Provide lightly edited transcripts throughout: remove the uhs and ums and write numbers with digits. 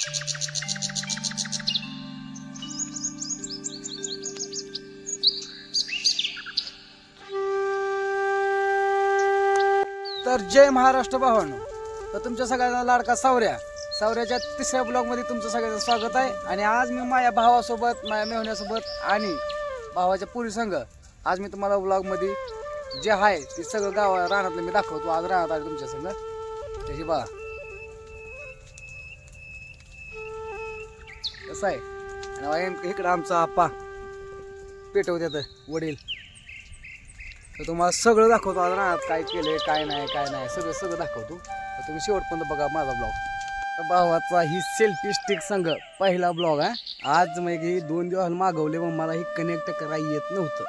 तर जय महाराष्ट्र भावांनो, तर तुमच्या सगळ्यांना लाडका सावऱ्याच्या तिसऱ्या ब्लॉगमध्ये तुमचं सगळ्यांचं स्वागत आहे. आणि आज मी माझ्या भावासोबत, माझ्या मेहण्यासोबत आणि भावाच्या पुरी संघ आज मी तुम्हाला ब्लॉगमध्ये जे आहे ते सगळं रानातलं मी दाखवतो. आज रानात आले तुमच्या संघ त्याची बघा कसं आहे. आणि इकडं आमचा आप्पा पेटवत्यात वडील, तर तुम्हाला सगळं दाखवतो. आज रानात काय केलंय काय नाही सगळं दाखवतो. तर तुम्ही शेवटपर्यंत बघा माझा ब्लॉग. भावाचा ही सेल्फी स्टिक संघ पहिला ब्लॉग आहे. आज म्हणजे 2 दिवस मागवले मग मला ही कनेक्ट करायला येत नव्हतं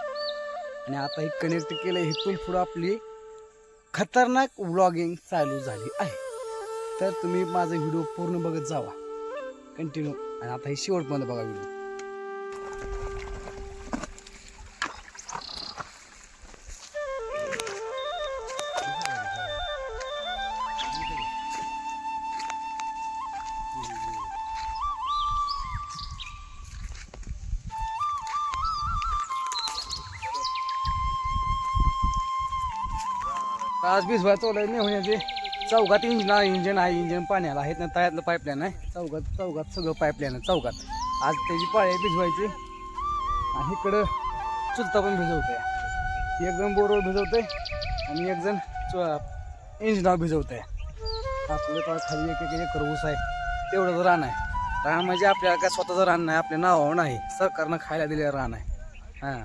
आणि आता ही कनेक्ट केलं. इथून पुढं आपली खतरनाक व्लॉगिंग चालू झाली आहे. तर तुम्ही माझा व्हिडिओ पूर्ण बघत जावा कंटिन्यू. आणि आता ही शेवटपर्यंत बघा व्हिडिओ. आज भिजवाय तोलाय नाही होण्याचे. चौघात इंजन आहे, इंजन पाण्याला आहेत ना, तळ्यातलं पाईपलाईन आहे. चौघात सगळं पाईपलाईन आहे चौघात. आज त्याची पाळी भिजवायची. आणि इकडं चुलता पण भिजवतोय. एक जण बोरवर भिजवतोय आणि एक जण इंजिनावर भिजवतोय. आपलं खाली एक एकर ऊस आहे, तेवढंच रान आहे. रान म्हणजे आपल्याला काय स्वतःचं रान नाही, आपल्या नावावर नाही, सरकारनं खायला दिलेलं रान आहे. हां,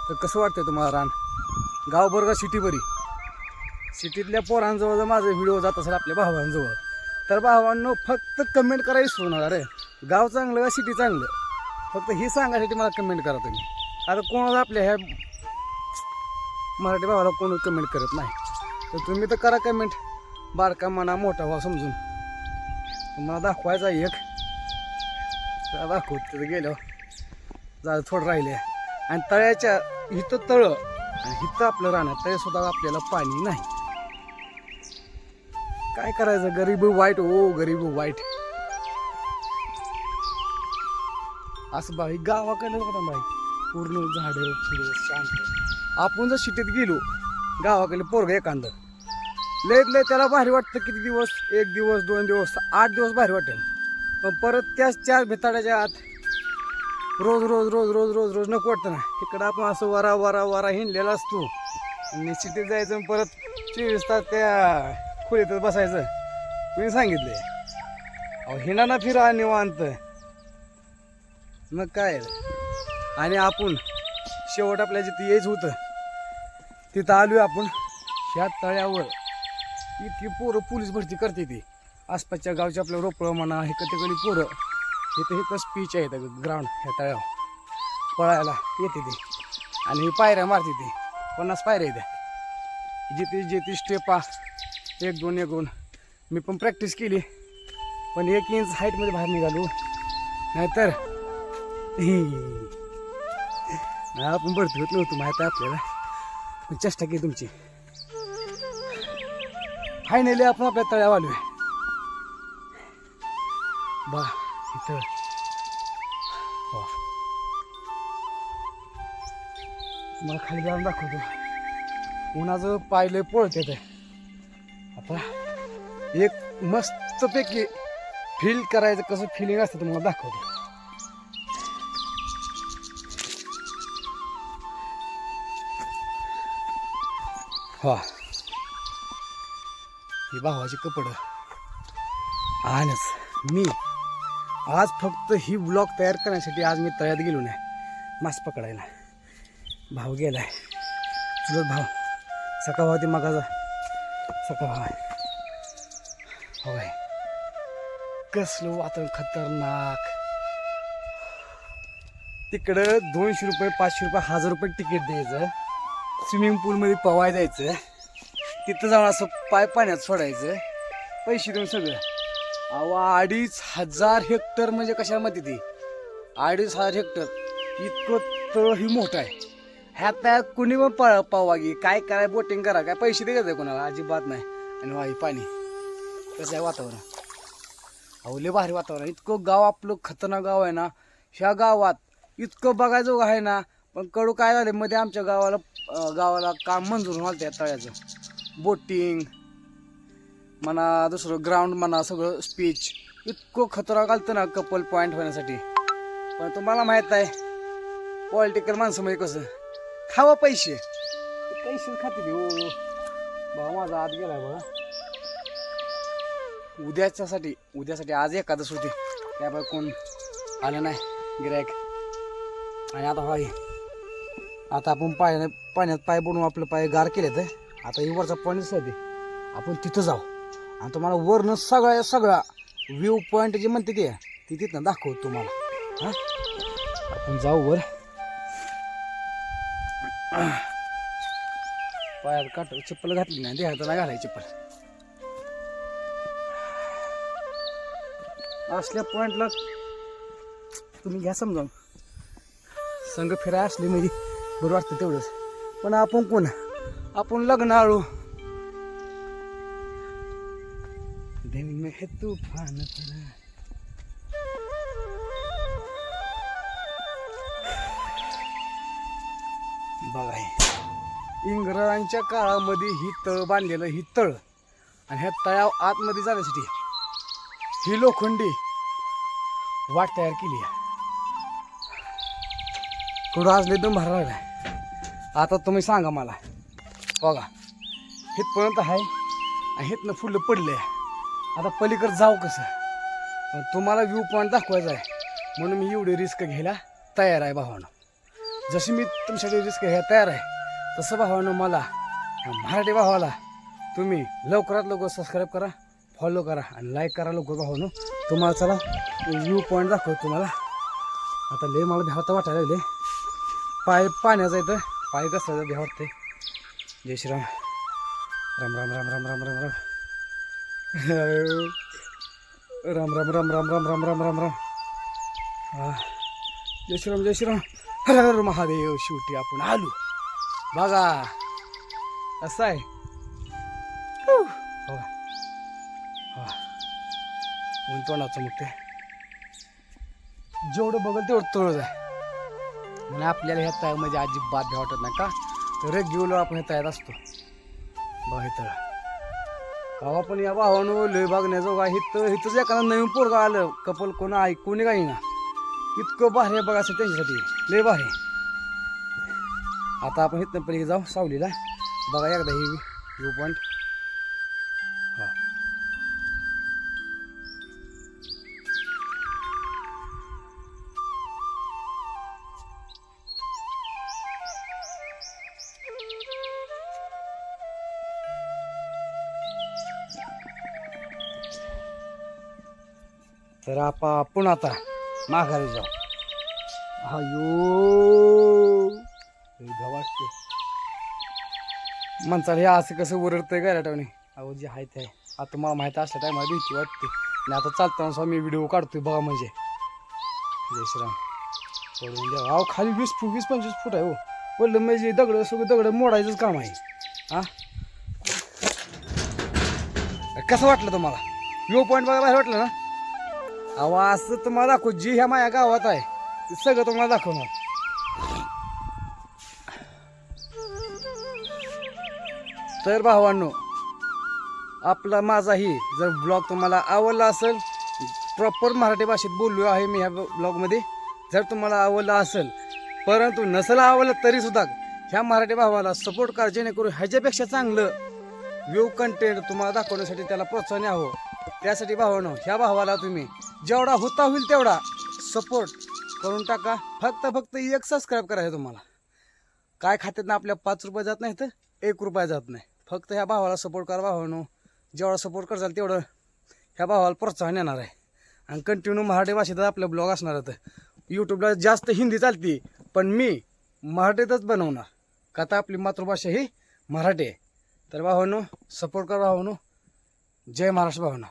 तर कसं वाटतंय तुम्हाला रान? गाव बरं का सिटी बरी? सिटीतल्या पोरांजवळ जर माझा व्हिडिओ जात असेल आपल्या भावांजवळ, तर भावांनो फक्त कमेंट करायला विसरू नका. रे गाव चांगलं का सिटी चांगलं, फक्त हे सांगायसाठी मला कमेंट करा तुम्ही. आता कोणाला आपल्या ह्या मराठी भावाला कोण कमेंट करत नाही, तर तुम्ही तर करा कमेंट. बारका म्हणा मोठा भाव समजून. तुम्हाला दाखवायचा एक दाखवत तिथं गेलो जा थोडं राहिले. आणि तळ्याच्या इथं तळं आणि इथं आपलं राहणार तळे सुद्धा आपल्याला पाणी नाही. काय करायचं? गरीब वाईट, ओ गरीब वाईट. असं बाई गावाकडे होता बाई, पूर्ण झाडं फुले शांत. आपण जर सिटीत गेलो गावाकडे पोरग एखादं लयत लय त्याला भारी वाटतं. किती दिवस? 1 दिवस 2 दिवस 8 दिवस भारी वाटेल. पण परत त्याच 4 भिताड्याच्या आत रोज रोज रोज रोज रोज रोज नको वाटतं ना. इकडं आपण असं वारा हिंडलेला असतो आणि सिटीत जायचं परत 24 तास त्या खोलीतच बसायचं. तुम्ही सांगितले अहो हिंडा ना फिरा निवांत, मग काय. आणि आपण शेवट आपल्या जिथे यायचं होतं तिथं आलोय आपण. ह्या तळ्यावर इतकी पोरं पोलीस भरती करते ती. आसपासच्या गावचे आपलं रोपळं म्हणा हे तिकडली पोरं इथं स्पीच आहे ग्राउंड ह्या तळ्यावर पळायला येते ती. आणि पायऱ्या मारते ती. 50 पायऱ्या येत्या. जिथे स्टेपा 1 2 1 2. मी पण प्रॅक्टिस केली पण 1 इंच हाईटमध्ये बाहेर निघालो, नाहीतर आपण भरती होत नव्हतं माहीत आहे आपल्याला. पण चेष्टा केली तुमची. फायनली आपण आपल्या तळ्यावर आलोय बा. इथं मला खाली जाऊन दाखवतो. उन्हाचं पाहिलं पळत येत. आता एक मस्तपैकी फील करायचं कसं फिलिंग असतं तुम्हाला दाखवतो. हा, ही भावाची कपडं. आणच मी आज फक्त ही ब्लॉग तयार करण्यासाठी आज मी तळ्यात गेलो नाही मास पकडायला. भाव गेलाय, चुलत भाव. सका भाव ते मगाचा सका भाव आहे. होय, कसलं वातावरण खतरनाक. तिकडं 200 रुपये 500 रुपये 1000 रुपये तिकीट द्यायचं. स्विमिंग पूलमध्ये पवाय जायचं. तिथं जाऊन असं पाय पाण्यात सोडायचं, पैसे देऊन सगळं. अहो 2500 हेक्टर म्हणजे कशामध्ये ती 2500 हेक्टर इतकं तळ ही मोठं आहे. ह्यात कुणी पण पावागी काय काय बोटिंग करा काय पैसे द्यायचे आहे कोणाला अजिबात नाही. आणि वाई पाणी कसं आहे वातावरण, अहो लय भारी वातावरण. इतकं गाव आपलं खतरनाक गाव आहे ना. ह्या गावात इतकं बघायचं आहे ना. पण कडू काय झालं मध्ये आमच्या गावाला काम मंजूर होणार त्या तळ्याचं बोटिंग म्हणा दुसरं ग्राउंड म्हणा सगळं स्पीच इतकं खतरनाक आलतं ना कपल पॉईंट होण्यासाठी. पण तुम्हाला माहीत आहे पॉलिटिकल माणसं म्हणजे कसं खावा पैसे खातील हो. भाऊ माझा आत गेलाय बघा उद्यासाठी आज एकादश होती त्यामुळे कोण आलं नाही गिरायक. आणि आता भाई आता आपण पाण्यात पाय बुडून आपलं पाय गार केले तर आता ही वरचा पॉईंटच आहे आपण तिथं जाऊ आणि तुम्हाला वरनं सगळा व्ह्यू पॉईंट जे म्हणते ते तिथनं दाखवतो तुम्हाला. हां आपण जाऊ वर. पायात काट चप्पल घातली नाही देहात नाही घालायची चप्पल. असल्या पॉईंटला तुम्ही घ्या समजावून संघ फिराय असले म्हणजे बरं वाटतं तेवढंच. पण आपण कोण आपण लग्नाळू दिन में है तूफान बघा इंग्रजांच्या काळामध्ये ही तळ बांधलेलं ही तळ आणि ह्या तळ्या आतमध्ये जाण्यासाठी ही लोखंडी वाट तयार केली आहे. थोडं आज लय दम भरायला लागलाय. आता तुम्ही सांगा मला बघा हितपर्यंत आहे आणि हितनं फुलं पडले. आता पलीकडे जाऊ कसं तुम्हाला व्ह्यू पॉईंट दाखवायचा आहे म्हणून मी एवढी रिस्क घ्यायला तयार आहे भावानं. जशी मी तुमच्याकडे रिस्क घ्यायला तयार आहे तसं भावानं मला मराठी भावाला तुम्ही लवकरात लवकर सबस्क्राईब करा फॉलो करा आणि लाईक करा लवकर भावानं. तुम्हाला चला व्ह्यू पॉईंट दाखवतो तुम्हाला. आता लय मला भ्यावता वाटायला लागले पाय पाण्याचा इथं पाय कसं भ्या वाटते. जय श्रीराम राम राम राम राम राम राम राम राम राम राम राम राम राम राम राम राम हा जय श्रीराम हर हर महादेव. शेवटी आपण आलो बघा असं आहे बघा. हा ऊन तोंडाचं मुठे जेवढं बघल तेवढं तळच आहे. आणि आपल्याला ह्या तळ्यामध्ये अजिबात भ्या वाटत नाही का तर रेग्युलर आपण ह्या तळ्यात असतो बघा. हे तळ गावा पण या भावानं लय बघण्याजोग आहे. इथंच एखादा नवीन पोरगा आलं कपल कोण कोणी काही ना इतकं भारी आहे बघायचं त्यांच्यासाठी लय भारी. आता आपण इथनं पलीकडे जाऊ सावलीला बघा एकदा हे व्ह्यू पॉईंट. हा तर आपण आता माघारी जाऊ. अयो वाटते म्हणचाल हे असं कसं ओरडतंय गायराटावणी. अहो जे आहे ते आता तुम्हाला माहिती असल्या टायमाला भीती वाटते. आणि आता चालताना सुद्धा मी व्हिडिओ काढतोय बघा म्हणजे. जय श्रीराम पडून द्या. अहो खाली 20-25 फूट आहे हो पडलं म्हणजे दगड मोडायचंच काम आहे. हा कसं वाटलं तुम्हाला व्ह्यू पॉईंट बघा बाहेर वाटलं ना. अहो असं तुम्हाला दाखव जी ह्या माझ्या गावात आहे ते सगळं तुम्हाला दाखवणार. तर भावांनो आपला माझाही जर ब्लॉग तुम्हाला आवडला असेल प्रॉपर मराठी भाषेत बोललो आहे मी ह्या ब्लॉगमध्ये. जर तुम्हाला आवडला असेल परंतु नसेल आवडलं तरीसुद्धा ह्या मराठी भावाला सपोर्ट करा जेणेकरून ह्याच्यापेक्षा चांगलं व्ह्यू कंटेंट तुम्हाला दाखवण्यासाठी त्याला प्रोत्साहन यावं. त्यासाठी भावांनो ह्या भावाला तुम्ही जेवढा होता होईल तेवढा सपोर्ट करून टाका. फक्त एक सबस्क्राईब करायचं तुम्हाला. काय खात्यात ना आपल्या 5 रुपये जात नाही तर 1 रुपया जात नाही. फक्त ह्या भावाला सपोर्ट करा भावांनो. जेवढा सपोर्ट करसाल तेवढं ह्या भावाला प्रोत्साहन येणार आहे. आणि कंटिन्यू मराठी भाषेतच आपलं ब्लॉग असणार आहे. यूट्यूबला जास्त हिंदी चालते पण मी मराठीतच बनवणार का आता आपली मातृभाषा ही मराठी आहे. तर भावांनो सपोर्ट करा भावांनो. जय महाराष्ट्र भावांनो.